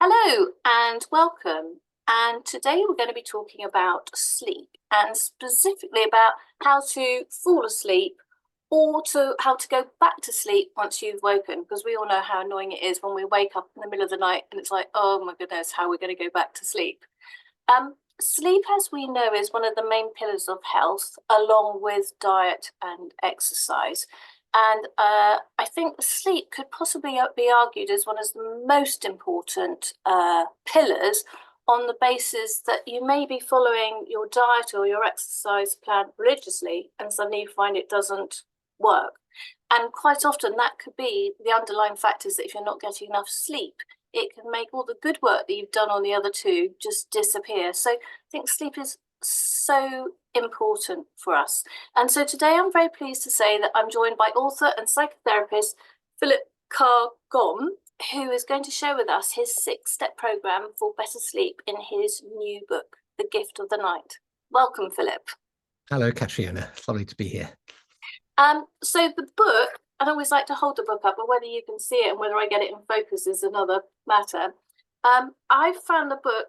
Hello and welcome. And today we're going to be talking about sleep and specifically about how to fall asleep or how to go back to sleep once you've woken, because we all know how annoying it is when we wake up in the middle of the night and it's like, oh my goodness, how are we going to go back to sleep? Sleep, as we know, is one of the main pillars of health, along with diet and exercise. And I think sleep could possibly be argued as one of the most important pillars, on the basis that you may be following your diet or your exercise plan religiously and suddenly you find it doesn't work. And quite often that could be the underlying factors that if you're not getting enough sleep, it can make all the good work that you've done on the other two just disappear. So I think sleep is so important for us. And so today I'm very pleased to say that I'm joined by author and psychotherapist Philip Carr-Gomm, who is going to share with us his 6-step program for better sleep in his new book, The Gift of the Night. Welcome, Philip. Hello, Katrina. It's lovely to be here. So the book, I'd always like to hold the book up, but whether you can see it and whether I get it in focus is another matter. I found the book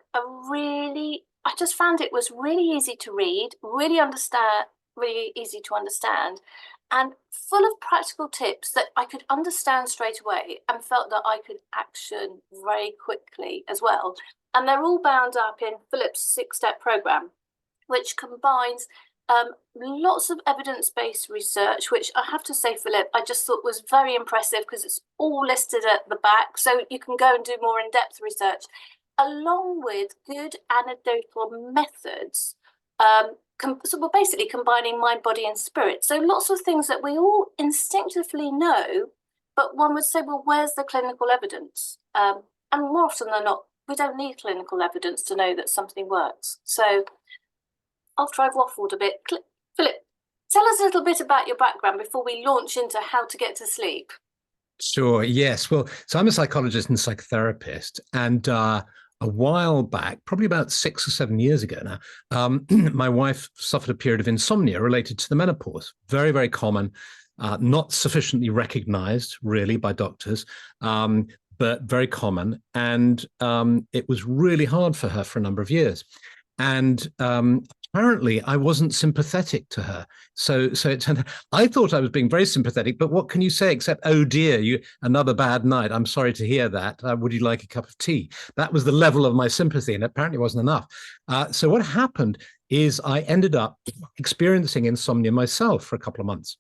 I just found it was really easy to read, really easy to understand, and full of practical tips that I could understand straight away and felt that I could action very quickly as well. And they're all bound up in Philip's 6-step program, which combines lots of evidence-based research, which I have to say, Philip, I just thought was very impressive because it's all listed at the back, so you can go and do more in-depth research, along with good anecdotal methods. So we're basically combining mind, body, and spirit. So lots of things that we all instinctively know, but one would say, well, where's the clinical evidence? And more often than not, we don't need clinical evidence to know that something works. So after I've waffled a bit, Philip, tell us a little bit about your background before we launch into how to get to sleep. Sure, yes. Well, so I'm a psychologist and psychotherapist, and a while back, probably about 6 or 7 years ago now, my wife suffered a period of insomnia related to the menopause. Very, very common, not sufficiently recognized really by doctors, but very common. And it was really hard for her for a number of years. And apparently I wasn't sympathetic to her. So it turned out, I thought I was being very sympathetic, but what can you say except, oh dear, another bad night. I'm sorry to hear that. Would you like a cup of tea? That was the level of my sympathy, and apparently wasn't enough. So what happened is I ended up experiencing insomnia myself for a couple of months.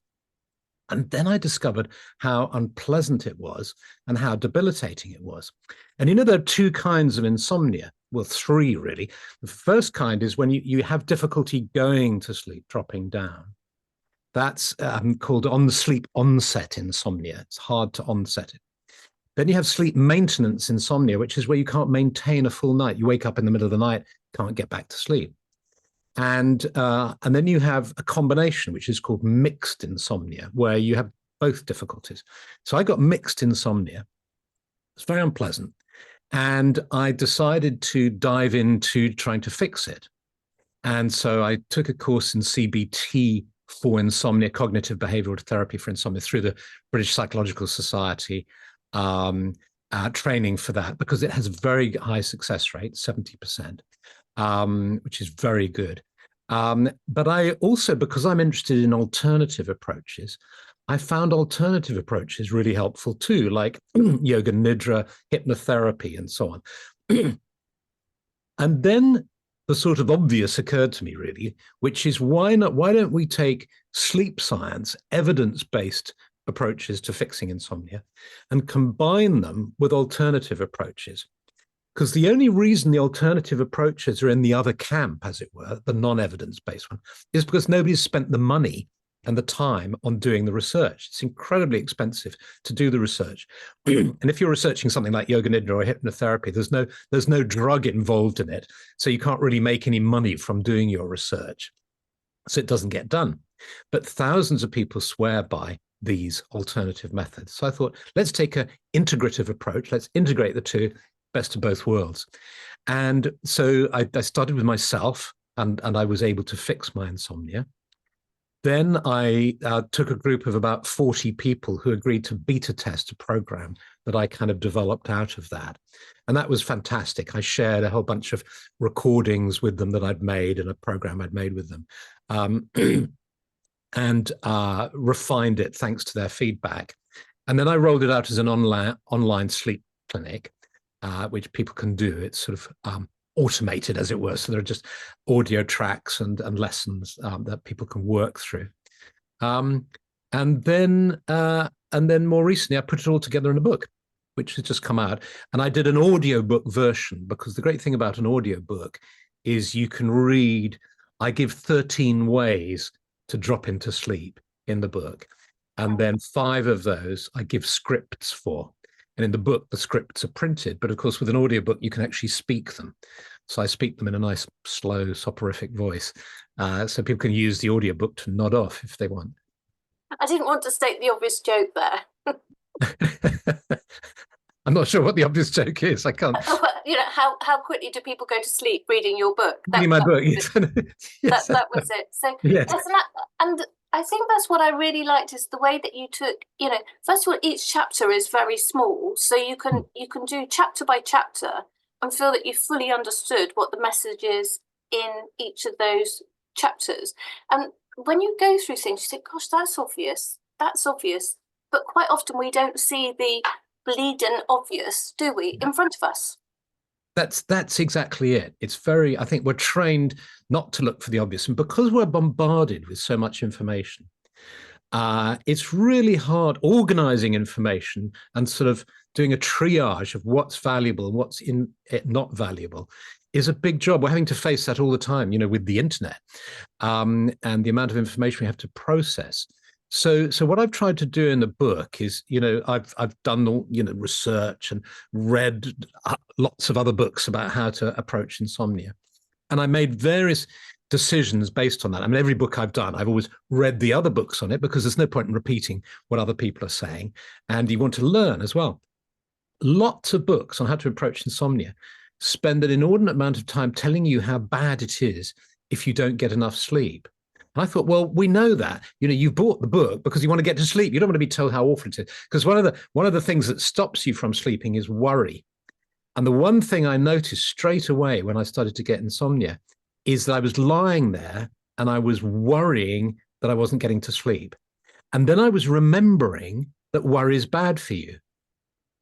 And then I discovered how unpleasant it was and how debilitating it was. And there are 2 kinds of insomnia. Well, 3 really. The first kind is when you have difficulty going to sleep, dropping down. That's called sleep onset insomnia. It's hard to onset it. Then you have sleep maintenance insomnia, which is where you can't maintain a full night. You wake up in the middle of the night, can't get back to sleep. And then you have a combination, which is called mixed insomnia, where you have both difficulties. So I got mixed insomnia. It's very unpleasant. And I decided to dive into trying to fix it. And so I took a course in CBT for insomnia, cognitive behavioral therapy for insomnia, through the British Psychological Society, training for that, because it has a very high success rate, 70%. Which is very good. But I also, because I'm interested in alternative approaches, I found alternative approaches really helpful too, like yoga nidra, hypnotherapy, and so on. And then the sort of obvious occurred to me, really, which is why don't we take sleep science, evidence-based approaches to fixing insomnia, and combine them with alternative approaches? Because the only reason the alternative approaches are in the other camp, as it were, the non-evidence-based one, is because nobody's spent the money and the time on doing the research. It's incredibly expensive to do the research. And if you're researching something like yoga nidra or hypnotherapy, there's no drug involved in it. So you can't really make any money from doing your research. So it doesn't get done. But thousands of people swear by these alternative methods. So I thought, let's take an integrative approach. Let's integrate the two, best of both worlds. And so I started with myself, and I was able to fix my insomnia. Then I took a group of about 40 people who agreed to beta test a program that I kind of developed out of that. And that was fantastic. I shared a whole bunch of recordings with them that I'd made and a program I'd made with them, and refined it thanks to their feedback. And then I rolled it out as an online sleep clinic, which people can do. It's sort of automated, as it were. So there are just audio tracks and lessons that people can work through. And then more recently, I put it all together in a book, which has just come out. And I did an audiobook version, because the great thing about an audiobook is you can read. I give 13 ways to drop into sleep in the book. And then 5 of those I give scripts for. And in the book, the scripts are printed, but of course, with an audiobook, you can actually speak them. So I speak them in a nice, slow, soporific voice. So people can use the audiobook to nod off if they want. I didn't want to state the obvious joke there. I'm not sure what the obvious joke is. I can't. You know, how quickly do people go to sleep reading your book? Reading my book. Yes. That was it. So yes. And I think that's what I really liked, is the way that you took, you know, first of all, each chapter is very small, so you can do chapter by chapter and feel that you've fully understood what the message is in each of those chapters. And when you go through things, you think, gosh, that's obvious, but quite often we don't see the bleeding obvious, do we, in front of us? That's exactly it. It's very, I think we're trained not to look for the obvious. And because we're bombarded with so much information, it's really hard organizing information and sort of doing a triage of what's valuable and what's not valuable is a big job. We're having to face that all the time, you know, with the internet, and the amount of information we have to process. So what I've tried to do in the book is, you know, I've done all, you know, research and read lots of other books about how to approach insomnia, and I made various decisions based on that. I mean, every book I've done, I've always read the other books on it, because there's no point in repeating what other people are saying, and you want to learn as well. Lots of books on how to approach insomnia spend an inordinate amount of time telling you how bad it is if you don't get enough sleep. And I thought, well, we know that. You know, you've bought the book because you want to get to sleep. You don't want to be told how awful it is. Because one of the things that stops you from sleeping is worry. And the one thing I noticed straight away when I started to get insomnia is that I was lying there and I was worrying that I wasn't getting to sleep. And then I was remembering that worry is bad for you.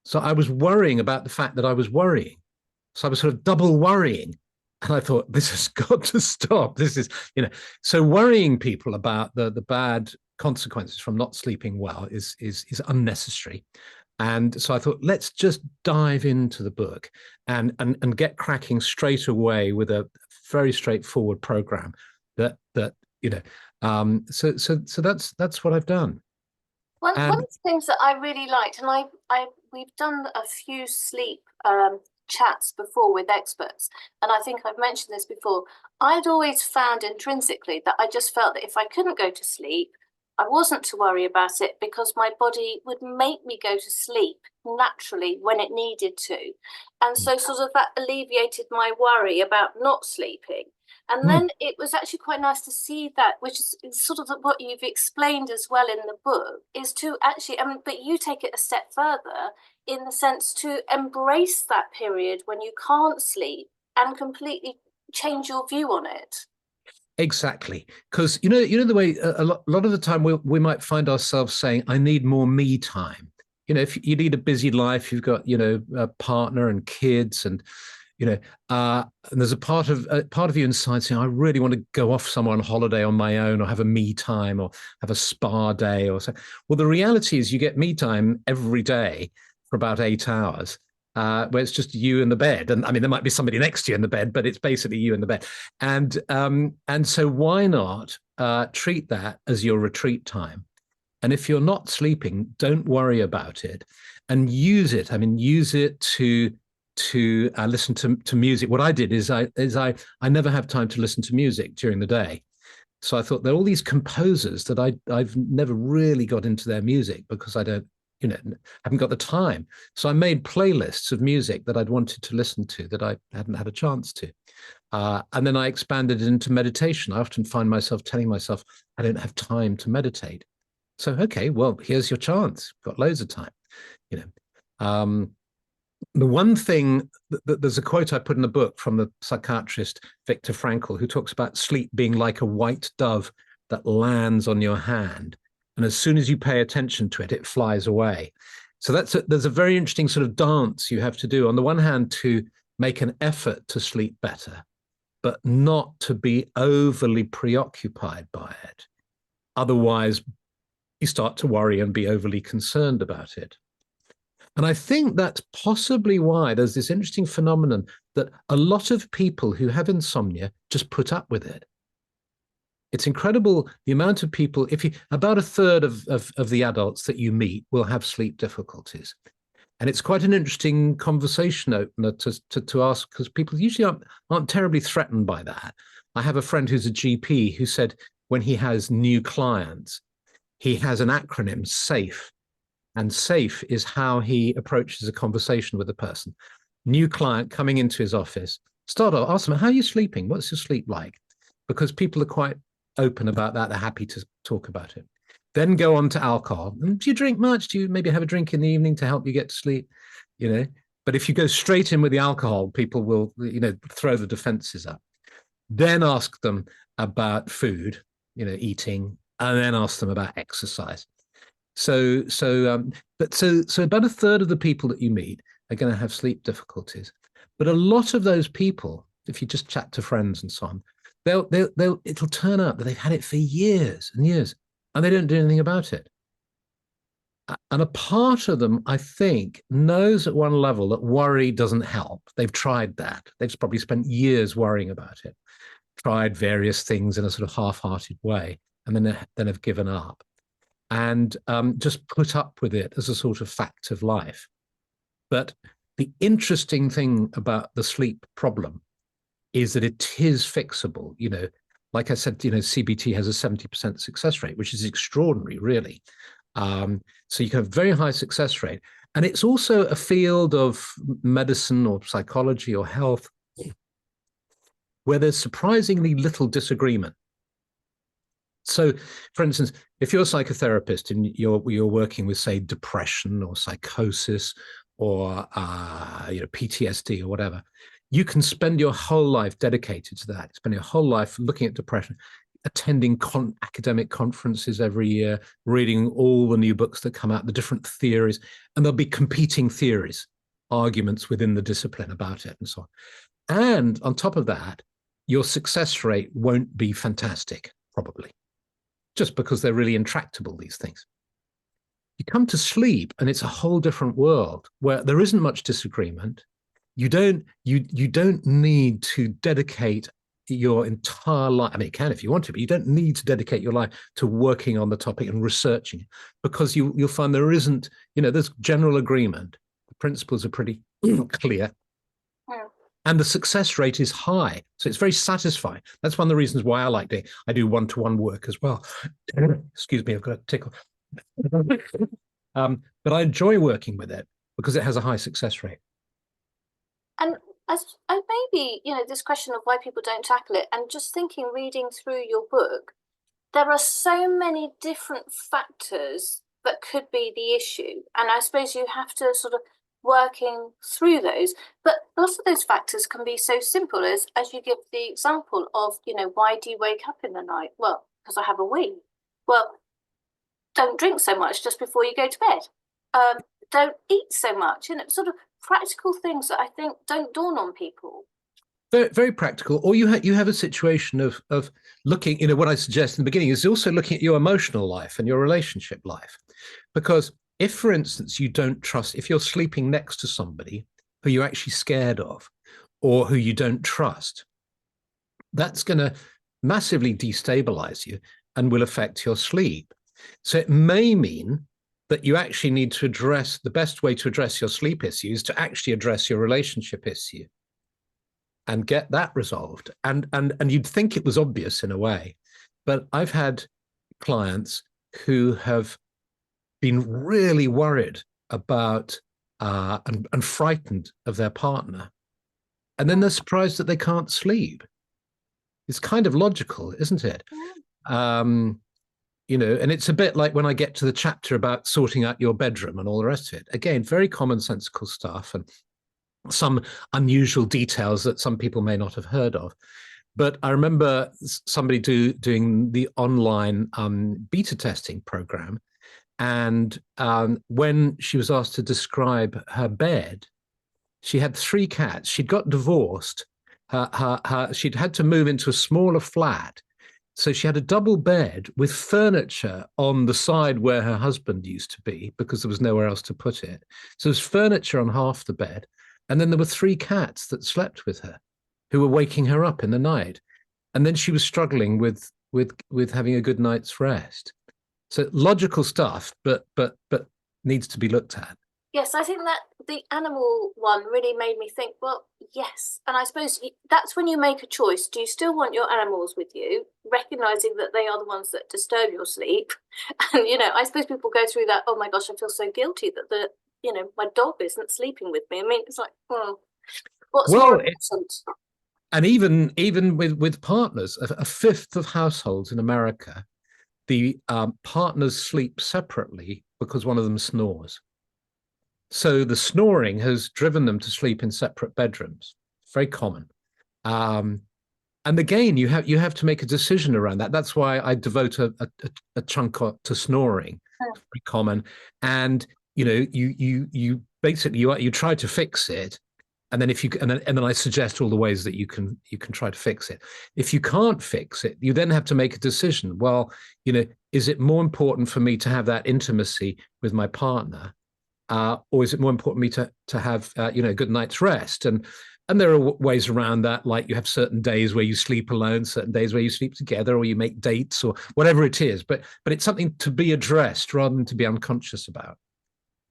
So I was worrying about the fact that I was worrying. So I was sort of double worrying. And I thought, this has got to stop. This is, you know, so worrying people about the bad consequences from not sleeping well is unnecessary. And so I thought, let's just dive into the book and get cracking straight away with a very straightforward program that you know. So that's what I've done. One of the things that I really liked, and we've done a few sleep chats before with experts, and I think I've mentioned this before, I'd always found intrinsically that I just felt that if I couldn't go to sleep, I wasn't to worry about it, because my body would make me go to sleep naturally when it needed to. And so sort of that alleviated my worry about not sleeping. And then it was actually quite nice to see that, which is sort of what you've explained as well in the book, is to actually, I mean, but you take it a step further in the sense to embrace that period when you can't sleep and completely change your view on it. Exactly, because you know the way a lot of the time we might find ourselves saying, "I need more me time." You know, if you lead a busy life, you've got, you know, a partner and kids, and you know, and there's a part of you inside saying, "I really want to go off somewhere on holiday on my own, or have a me time, or have a spa day, or so." Well, the reality is, you get me time every day for about 8 hours. Where it's just you in the bed, and I mean there might be somebody next to you in the bed, but it's basically you in the bed, and so why not treat that as your retreat time? And if you're not sleeping, don't worry about it, and use it. I mean, use it to listen to music. What I did is I never have time to listen to music during the day, so I thought there are all these composers that I've never really got into their music because I don't haven't got the time. So I made playlists of music that I'd wanted to listen to that I hadn't had a chance to. And then I expanded it into meditation. I often find myself telling myself, I don't have time to meditate. So, okay, well, here's your chance. Got loads of time. The one thing, there's a quote I put in the book from the psychiatrist Viktor Frankl, who talks about sleep being like a white dove that lands on your hand. And as soon as you pay attention to it, it flies away. So there's a very interesting sort of dance you have to do. On the one hand, to make an effort to sleep better, but not to be overly preoccupied by it. Otherwise, you start to worry and be overly concerned about it. And I think that's possibly why there's this interesting phenomenon that a lot of people who have insomnia just put up with it. It's incredible the amount of people, about a third of the adults that you meet will have sleep difficulties. And it's quite an interesting conversation opener to ask, because people usually aren't terribly threatened by that. I have a friend who's a GP who said when he has new clients, he has an acronym, SAFE. And SAFE is how he approaches a conversation with a person. New client coming into his office, start off, ask them, how are you sleeping? What's your sleep like? Because people are quite open about that. They're happy to talk about it. Then go on to alcohol. And do you drink much? Do you maybe have a drink in the evening to help you get to sleep? But if you go straight in with the alcohol, people will, throw the defenses up. Then ask them about food, eating, and then ask them about exercise. So about a third of the people that you meet are going to have sleep difficulties. But a lot of those people, if you just chat to friends and so on, it'll turn out that they've had it for years and years, and they don't do anything about it. And a part of them, I think, knows at one level that worry doesn't help. They've tried that. They've probably spent years worrying about it, tried various things in a sort of half-hearted way, and then have given up. And just put up with it as a sort of fact of life. But the interesting thing about the sleep problem is that it is fixable. Like I said, CBT has a 70% success rate, which is extraordinary, really. So you can have a very high success rate. And it's also a field of medicine or psychology or health where there's surprisingly little disagreement. So, for instance, if you're a psychotherapist and you're working with, say, depression or psychosis or PTSD or whatever, you can spend your whole life dedicated to that. Spend your whole life looking at depression, attending academic conferences every year, reading all the new books that come out, the different theories, and there'll be competing theories, arguments within the discipline about it, and so on. And on top of that, your success rate won't be fantastic, probably, just because they're really intractable, these things. You come to sleep and it's a whole different world where there isn't much disagreement. You don't need to dedicate your entire life. I mean, you can if you want to, but you don't need to dedicate your life to working on the topic and researching it, because you'll find there isn't, there's general agreement. The principles are pretty clear. Yeah. And the success rate is high. So it's very satisfying. That's one of the reasons why I do one-to-one work as well. Excuse me, I've got a tickle. But I enjoy working with it because it has a high success rate. And maybe, this question of why people don't tackle it, and just thinking, reading through your book, there are so many different factors that could be the issue. And I suppose you have to sort of working through those, but lots of those factors can be so simple as you give the example of, why do you wake up in the night? Well, because I have a wee. Well, don't drink so much just before you go to bed. Don't eat so much, sort of practical things that I think don't dawn on people. Very, very practical. Or you have a situation of looking, what I suggest in the beginning is also looking at your emotional life and your relationship life. Because if, for instance, if you're sleeping next to somebody who you're actually scared of or who you don't trust, that's going to massively destabilize you and will affect your sleep. So it may mean that you actually need to address, the best way to address your sleep issues to actually address your relationship issue and get that resolved. And you'd think it was obvious in a way, but I've had clients who have been really worried about and frightened of their partner, and then they're surprised that they can't sleep. It's kind of logical, isn't it? Um, and it's a bit like when I get to the chapter about sorting out your bedroom and all the rest of it. Again, very commonsensical stuff and some unusual details that some people may not have heard of. But I remember somebody doing the online beta testing program. And when she was asked to describe her bed, she had 3 cats. She'd got divorced. She'd had to move into a smaller flat. So she had a double bed with furniture on the side where her husband used to be because there was nowhere else to put it. So there's furniture on half the bed. And then there were 3 cats that slept with her who were waking her up in the night. And then she was struggling with having a good night's rest. So logical stuff, but needs to be looked at. Yes, I think that the animal one really made me think, well, yes. And I suppose that's when you make a choice. Do you still want your animals with you, recognizing that they are the ones that disturb your sleep? And, I suppose people go through that, oh my gosh, I feel so guilty that my dog isn't sleeping with me. I mean, it's like, what's more important? And even with partners, a fifth of households in America, the partners sleep separately because one of them snores. So the snoring has driven them to sleep in separate bedrooms. Very common. And again, you have to make a decision around that. That's why I devote a chunk to snoring. Very common. And you basically you try to fix it, and then and then I suggest all the ways that you can try to fix it. If you can't fix it, you then have to make a decision. Well, is it more important for me to have that intimacy with my partner? Or is it more important for me to have a good night's rest? And there are ways around that, like you have certain days where you sleep alone, certain days where you sleep together, or you make dates, or whatever it is. But it's something to be addressed rather than to be unconscious about.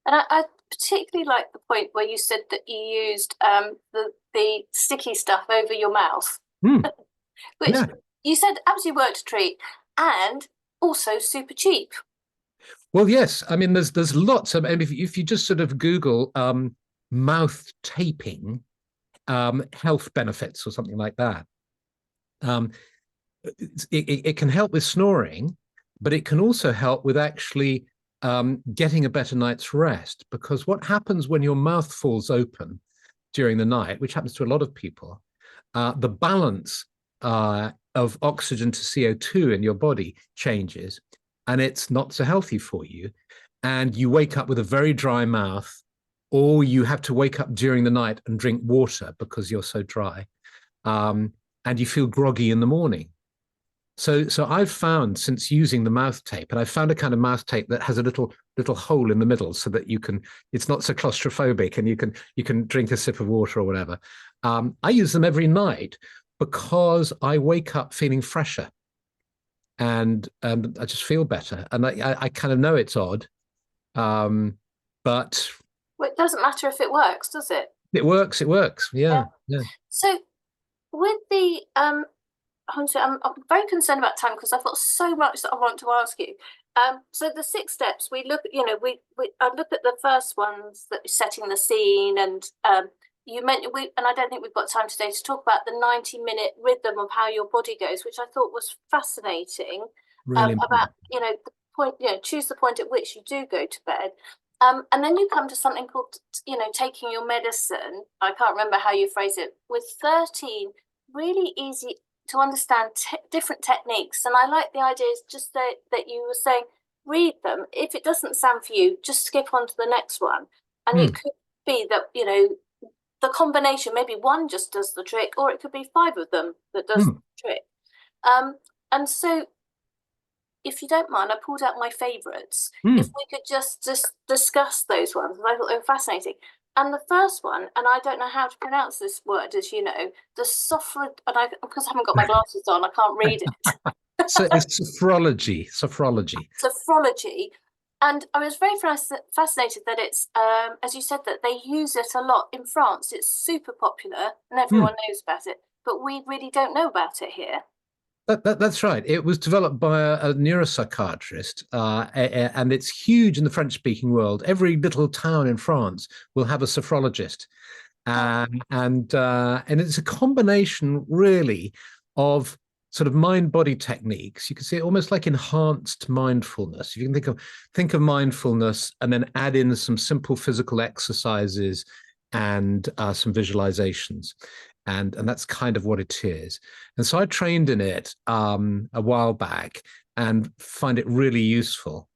And I particularly like the point where you said that you used the sticky stuff over your mouth, which you said absolutely worked a treat, and also super cheap. Well, yes. I mean, there's lots of, and if you just sort of Google mouth taping, health benefits or something like that, it can help with snoring, but it can also help with actually getting a better night's rest. Because what happens when your mouth falls open during the night, which happens to a lot of people, the balance of oxygen to CO2 in your body changes, and it's not so healthy for you. And you wake up with a very dry mouth, or you have to wake up during the night and drink water because you're so dry, and you feel groggy in the morning. So I've found, since using the mouth tape, and I found a kind of mouth tape that has a little hole in the middle so that it's not so claustrophobic, and you can drink a sip of water or whatever. I use them every night because I wake up feeling fresher, and I just feel better. And I kind of know it's odd, but well, it doesn't matter if it works, does it? It works. Yeah. So with the I'm very concerned about time because I've got so much that I want to ask you. So the 6 steps we look, I look at the first ones, that setting the scene, and you mentioned and I don't think we've got time today to talk about the 90-minute rhythm of how your body goes, which I thought was fascinating. Really about the point, choose the point at which you do go to bed. And then you come to something called, taking your medicine. I can't remember how you phrase it. With 13 really easy to understand different techniques. And I like the idea is just that you were saying, read them. If it doesn't sound for you, just skip on to the next one. And it could be that, the combination, maybe one just does the trick, or it could be 5 of them that does the trick. And so, if you don't mind, I pulled out my favourites. If we could just discuss those ones, I thought they were fascinating. And the first one, and I don't know how to pronounce this word, as you know, the because I haven't got my glasses on, I can't read it. So it's sophrology. Sophrology. And I was very fascinated that it's, as you said, that they use it a lot in France. It's super popular and everyone knows about it, but we really don't know about it here. That's right. It was developed by a neuropsychiatrist, and it's huge in the French-speaking world. Every little town in France will have a sophrologist, Oh, and it's a combination, really, of sort of mind-body techniques. You can see it almost like enhanced mindfulness. You can think of mindfulness and then add in some simple physical exercises and some visualizations, and that's kind of what it is. And so I trained in it a while back and find it really useful.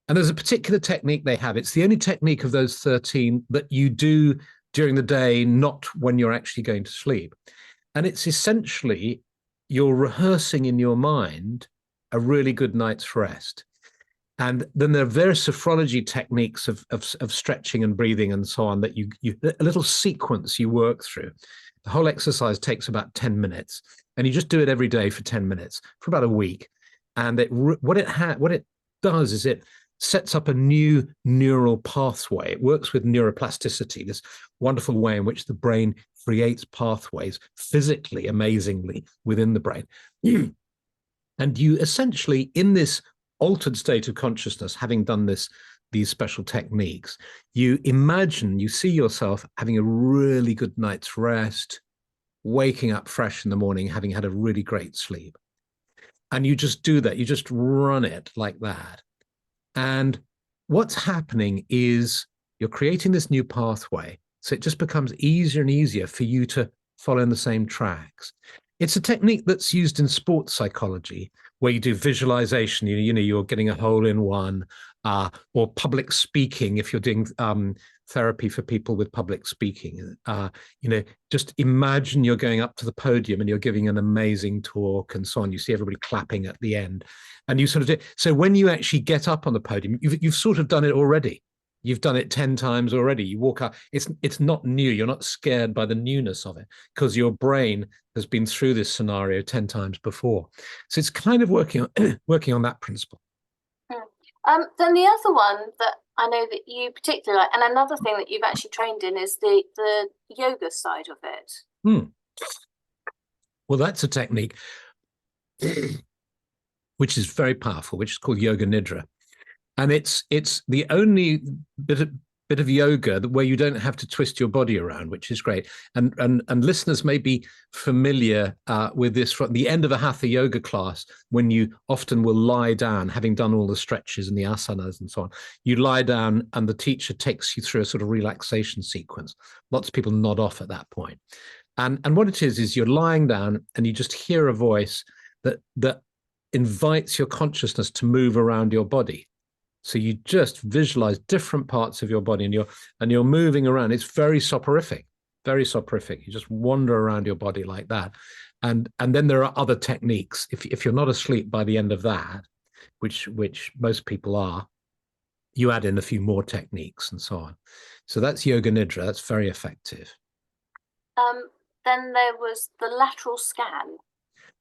And there's a particular technique they have. It's the only technique of those 13 that you do during the day, not when you're actually going to sleep. And it's essentially you're rehearsing in your mind a really good night's rest. And then there are various sophrology techniques of stretching and breathing and so on that a little sequence you work through. The whole exercise takes about 10 minutes, and you just do it every day for 10 minutes for about a week. And what it does is it sets up a new neural pathway. It works with neuroplasticity, this wonderful way in which the brain creates pathways physically, amazingly, within the brain. And you essentially, in this altered state of consciousness, having done these special techniques, you see yourself having a really good night's rest, waking up fresh in the morning, having had a really great sleep. And you just do that. You just run it like that. And what's happening is you're creating this new pathway. So it just becomes easier and easier for you to follow in the same tracks. It's a technique that's used in sports psychology, where you do visualization. You're getting a hole in one, or public speaking if you're doing therapy for people with public speaking. Just imagine you're going up to the podium and you're giving an amazing talk and so on. You see everybody clapping at the end, and you sort of do. So when you actually get up on the podium, you've sort of done it already. You've done it 10 times already. You walk up. It's not new. You're not scared by the newness of it because your brain has been through this scenario 10 times before. So it's kind of working on that principle. Then the other one that I know that you particularly like, and another thing that you've actually trained in, is the yoga side of it. Well, that's a technique which is very powerful, which is called yoga nidra. And it's the only bit of yoga where you don't have to twist your body around, which is great. And listeners may be familiar with this from the end of a hatha yoga class, when you often will lie down, having done all the stretches and the asanas and so on. You lie down and the teacher takes you through a sort of relaxation sequence. Lots of people nod off at that point. And what it is you're lying down and you just hear a voice that invites your consciousness to move around your body. So you just visualize different parts of your body, and you're moving around. It's very soporific, very soporific. You just wander around your body like that. And then there are other techniques. If you're not asleep by the end of that, which most people are, you add in a few more techniques and so on. So that's yoga nidra. That's very effective. Then there was the lateral scan.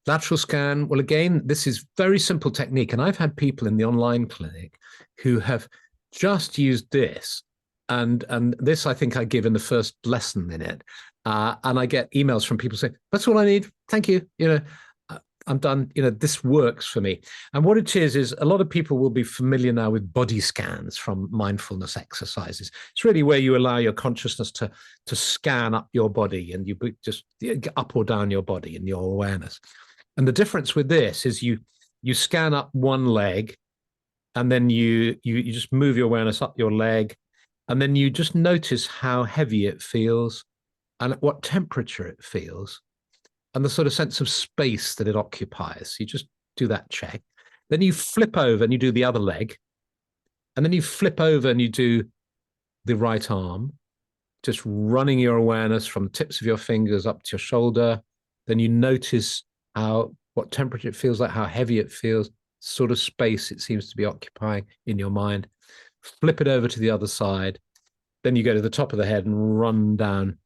Lateral scan. Well, again, this is very simple technique. And I've had people in the online clinic who have just used this. And this, I think I give in the first lesson in it. And I get emails from people saying, that's all I need. Thank you. I'm done. This works for me. And what it is a lot of people will be familiar now with body scans from mindfulness exercises. It's really where you allow your consciousness to scan up your body, and you just up or down your body in your awareness. And the difference with this is you scan up one leg, and then you just move your awareness up your leg, and then you just notice how heavy it feels and at what temperature it feels, and the sort of sense of space that it occupies. You just do that check. Then you flip over and you do the other leg. And then you flip over and you do the right arm, just running your awareness from the tips of your fingers up to your shoulder. Then you notice what temperature it feels like, how heavy it feels, sort of space it seems to be occupying in your mind. Flip it over to the other side. Then you go to the top of the head and run down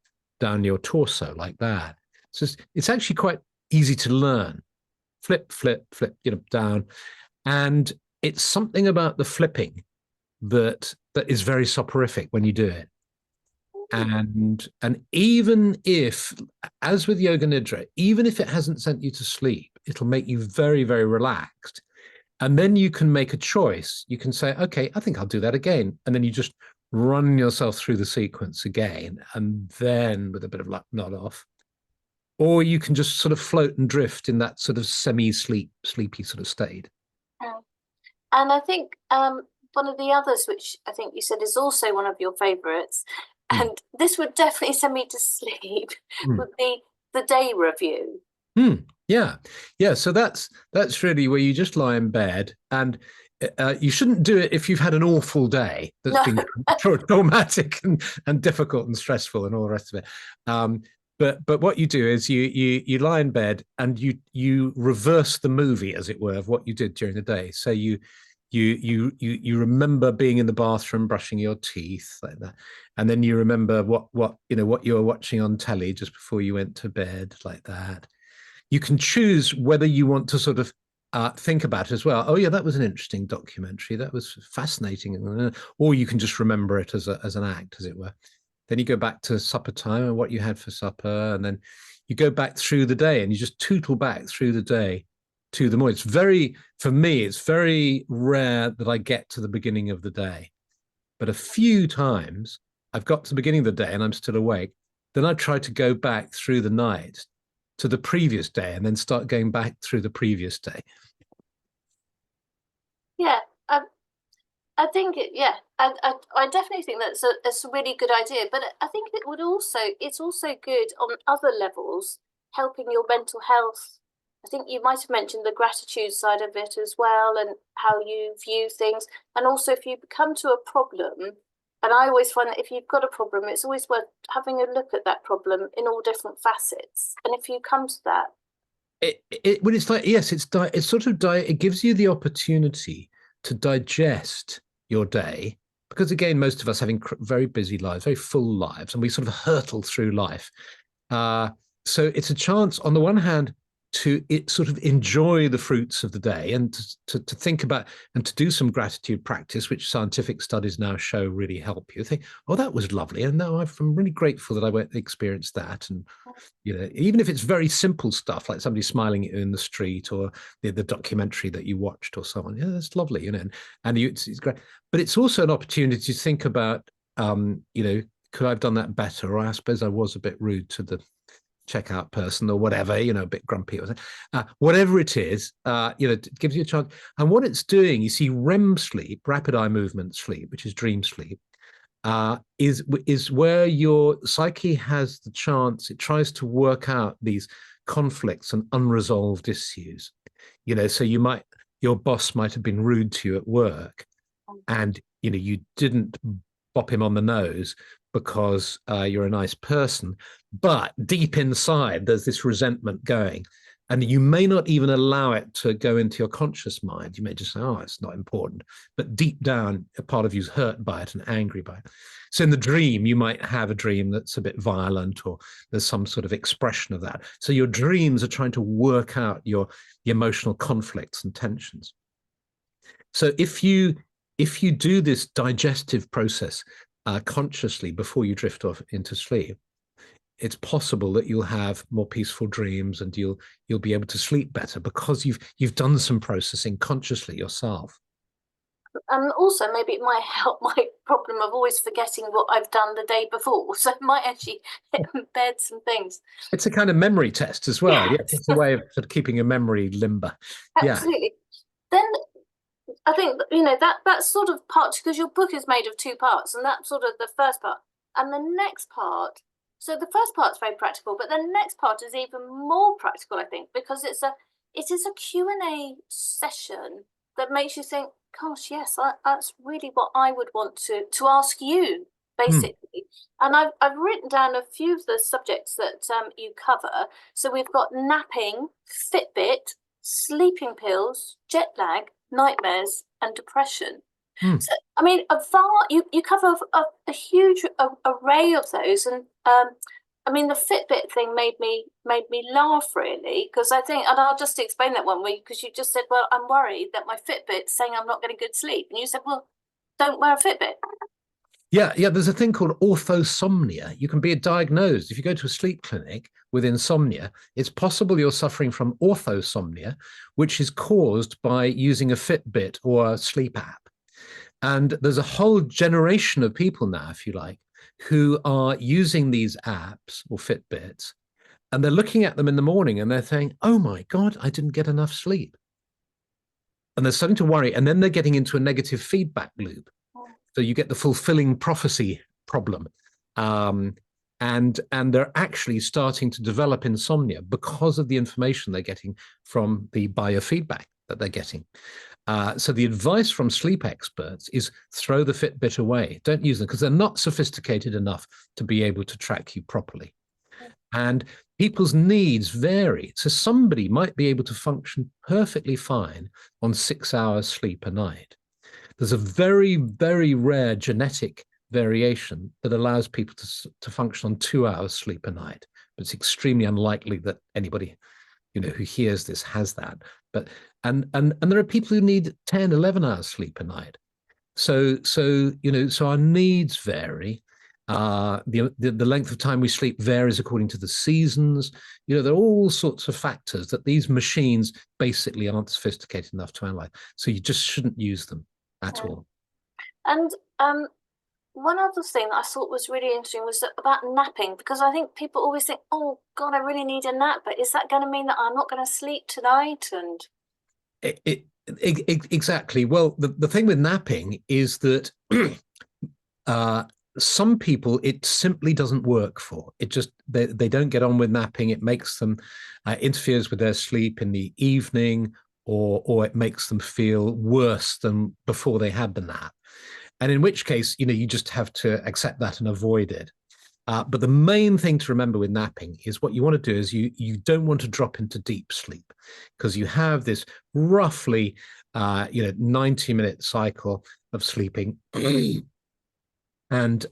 your torso like that. So it's actually quite easy to learn. Flip, flip, flip, down. And it's something about the flipping that is very soporific when you do it. And even if, as with yoga nidra, even if it hasn't sent you to sleep, it'll make you very, very relaxed. And then you can make a choice. You can say, okay, I think I'll do that again. And then you just run yourself through the sequence again, and then with a bit of luck, nod off. Or you can just sort of float and drift in that sort of sleepy sort of state. Mm. And I think one of the others, which I think you said is also one of your favourites, Mm. and this would definitely send me to sleep, Mm. would be the day review. Yeah, yeah. So that's really where you just lie in bed, and you shouldn't do it if you've had an awful day that's No. been traumatic and difficult and stressful and all the rest of it. But what you do is you lie in bed and you reverse the movie, as it were, of what you did during the day. So you remember being in the bathroom brushing your teeth like that, and then you remember what you were watching on telly just before you went to bed like that. You can choose whether you want to sort of think about it as well. Oh yeah, that was an interesting documentary. That was fascinating. Or you can just remember it as an act, as it were. Then you go back to supper time and what you had for supper, and then you go back through the day and you just tootle back through the day to the morning. For me, it's very rare that I get to the beginning of the day. But a few times I've got to the beginning of the day and I'm still awake. Then I try to go back through the night to the previous day and then start going back through the previous day. Yeah, I think yeah, I definitely think that's a really good idea. But I think it's also good on other levels, helping your mental health. I think you might have mentioned the gratitude side of it as well, and how you view things. And also, if you come to a problem, and I always find that if you've got a problem, it's always worth having a look at that problem in all different facets. And if you come to that, When it's like, yes, it's sort of it gives you the opportunity to digest your day, because again, most of us having very busy lives, very full lives, and we sort of hurtle through life. So it's a chance, on the one hand, to sort of enjoy the fruits of the day and to think about and to do some gratitude practice, which scientific studies now show really help you. Think, oh, that was lovely, and now I'm really grateful that I went and experienced that. And even if it's very simple stuff like somebody smiling at you in the street, or the documentary that you watched or someone, yeah, that's lovely, and it's great. But it's also an opportunity to think about, could I have done that better? Or I suppose I was a bit rude to the checkout person or whatever, a bit grumpy or whatever it is, it gives you a chance. And what it's doing, you see, REM sleep, rapid eye movement sleep, which is dream sleep, is where your psyche has the chance. It tries to work out these conflicts and unresolved issues. So your boss might have been rude to you at work, and you didn't bop him on the nose because you're a nice person, but deep inside there's this resentment going, and you may not even allow it to go into your conscious mind. You may just say, oh, it's not important, but deep down a part of you's hurt by it and angry by it. So in the dream, you might have a dream that's a bit violent, or there's some sort of expression of that. So your dreams are trying to work out your emotional conflicts and tensions. So if you do this digestive process consciously before you drift off into sleep, it's possible that you'll have more peaceful dreams, and you'll be able to sleep better because you've done some processing consciously yourself. and also maybe it might help my problem of always forgetting what I've done the day before. So it might actually embed some things. It's a kind of memory test as well. Yes, Yeah, it's a way of sort of keeping your memory limber. Yeah. absolutely. Then I think that's sort of part, because your book is made of two parts, and that's sort of the first part, and the next part. So the first part's very practical, but the next part is even more practical, I think, because it is a Q&A session that makes you think, gosh, yes, that's really what I would want to ask you, basically. And I've written down a few of the subjects that you cover. So we've got napping, Fitbit, sleeping pills, jet lag, nightmares, and depression. So, I mean, you cover a huge array of those, and I mean, the Fitbit thing made me laugh, really, because I think, and I'll just explain that one way, because you just said, well, I'm worried that my Fitbit's saying I'm not getting good sleep, and you said, well, don't wear a Fitbit. Yeah. There's a thing called orthosomnia. You can be diagnosed if you go to a sleep clinic with insomnia. It's possible you're suffering from orthosomnia, which is caused by using a Fitbit or a sleep app. And there's a whole generation of people now, if you like, who are using these apps or Fitbits, and they're looking at them in the morning and they're saying, "Oh my God, I didn't get enough sleep." And they're starting to worry. And then they're getting into a negative feedback loop. So you get the fulfilling prophecy problem. And they're actually starting to develop insomnia because of the information they're getting from the biofeedback that they're getting. So the advice from sleep experts is throw the Fitbit away. Don't use them because they're not sophisticated enough to be able to track you properly. And people's needs vary. So somebody might be able to function perfectly fine on 6 hours sleep a night. There's a very, very rare genetic variation that allows people to function on 2 hours sleep a night. But it's extremely unlikely that anybody, who hears this has that. But and there are people who need 10, 11 hours sleep a night. So our needs vary. The length of time we sleep varies according to the seasons. There are all sorts of factors that these machines basically aren't sophisticated enough to analyze. So you just shouldn't use them at all. And one other thing that I thought was really interesting was about napping, because I think people always think, "Oh God, I really need a nap," but is that going to mean that I'm not going to sleep tonight? And exactly. Well, the thing with napping is that some people it simply doesn't work for. It just they don't get on with napping. It makes them interferes with their sleep in the evening, or it makes them feel worse than before they had the nap. And in which case, you just have to accept that and avoid it. But the main thing to remember with napping is what you want to do is you don't want to drop into deep sleep, because you have this roughly 90-minute cycle of sleeping. And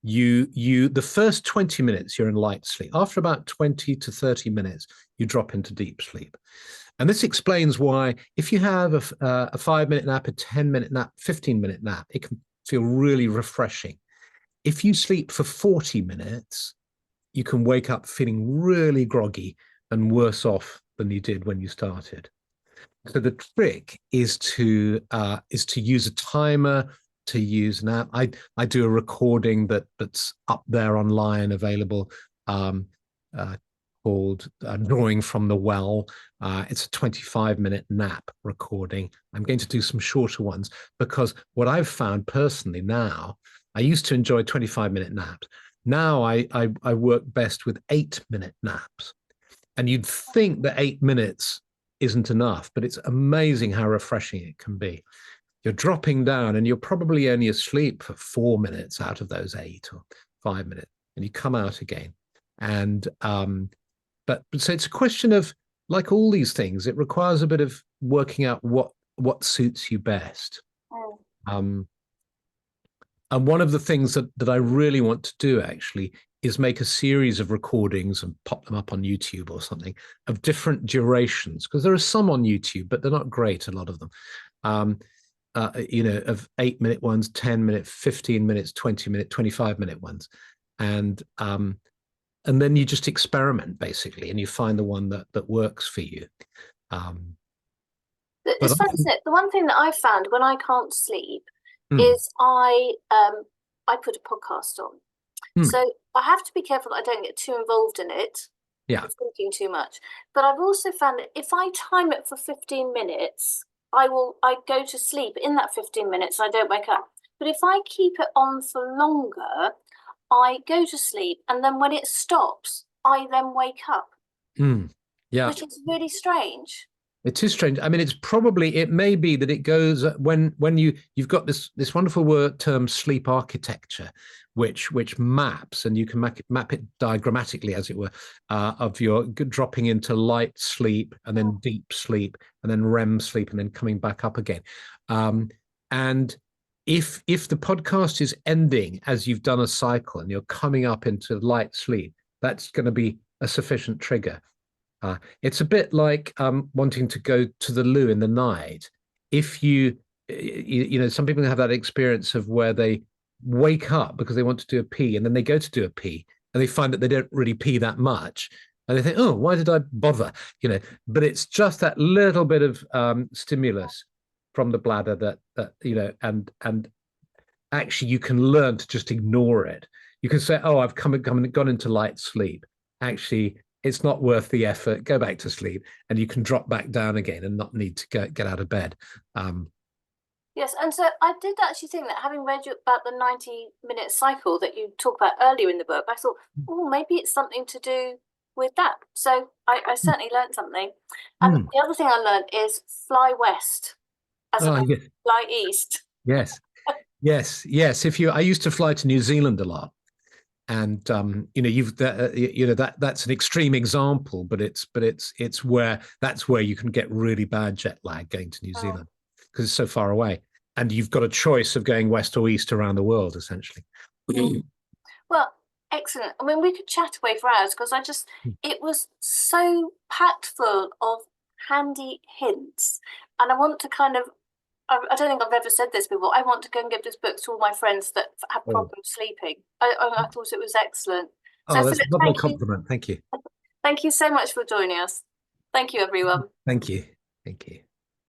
the first 20 minutes you're in light sleep. After about 20 to 30 minutes, you drop into deep sleep. And this explains why if you have a 5-minute nap, a 10-minute nap, 15-minute nap, it can feel really refreshing. If you sleep for 40 minutes, you can wake up feeling really groggy and worse off than you did when you started. So the trick is to use a timer, to use an app. I do a recording that's up there online, available, called Drawing from the Well. It's a 25-minute nap recording. I'm going to do some shorter ones because what I've found personally now, I used to enjoy 25-minute naps. Now I work best with 8-minute naps. And you'd think that 8 minutes isn't enough, but it's amazing how refreshing it can be. You're dropping down and you're probably only asleep for 4 minutes out of those 8 or 5 minutes, and you come out again. And but so it's a question of, like all these things, it requires a bit of working out what suits you best. And one of the things that I really want to do actually is make a series of recordings and pop them up on YouTube or something of different durations, because there are some on YouTube, but they're not great, a lot of them. Of 8-minute ones, 10-minute, 15 minutes, 20-minute, 25-minute ones. And then you just experiment basically, and you find the one that works for you. It's funny, isn't it? The one thing that I found when I can't sleep is I put a podcast on. So I have to be careful that I don't get too involved in it. Yeah. Thinking too much. But I've also found that if I time it for 15 minutes, I go to sleep in that 15 minutes. I don't wake up. But if I keep it on for longer, I go to sleep, and then when it stops, I then wake up. Yeah. Which is really strange. It is strange. I mean, it may be that it goes when you've got this wonderful word term sleep architecture, which maps, and you can map it diagrammatically, as it were, of your dropping into light sleep and then deep sleep and then REM sleep and then coming back up again. And if the podcast is ending as you've done a cycle and you're coming up into light sleep, that's going to be a sufficient trigger. It's a bit like wanting to go to the loo in the night. If you some people have that experience of where they wake up because they want to do a pee, and then they go to do a pee, and they find that they don't really pee that much, and they think, oh, why did I bother? But it's just that little bit of stimulus from the bladder that and actually you can learn to just ignore it. You can say, oh, I've gone into light sleep. Actually, it's not worth the effort. Go back to sleep, and you can drop back down again and not need to get out of bed. Yes, and so I did actually think that, having read you about the 90-minute cycle that you talk about earlier in the book, I thought, oh, maybe it's something to do with that. So I certainly learned something. And Mm. the other thing I learned is fly west as Oh, opposed yes, to fly east. yes, yes. I used to fly to New Zealand a lot, and that's an extreme example, but it's where that's where you can get really bad jet lag going to New Mm. Zealand because it's so far away, and you've got a choice of going west or east around the world essentially. Well, excellent. I mean, we could chat away for hours because it was so packed full of handy hints. And I want to I don't think I've ever said this before. I want to go and give this book to all my friends that have Oh, problems sleeping. I thought it was excellent. So, oh, that's a Philip, lovely compliment. Thank you. thank you so much for joining us. Thank you, everyone. Thank you. Thank you.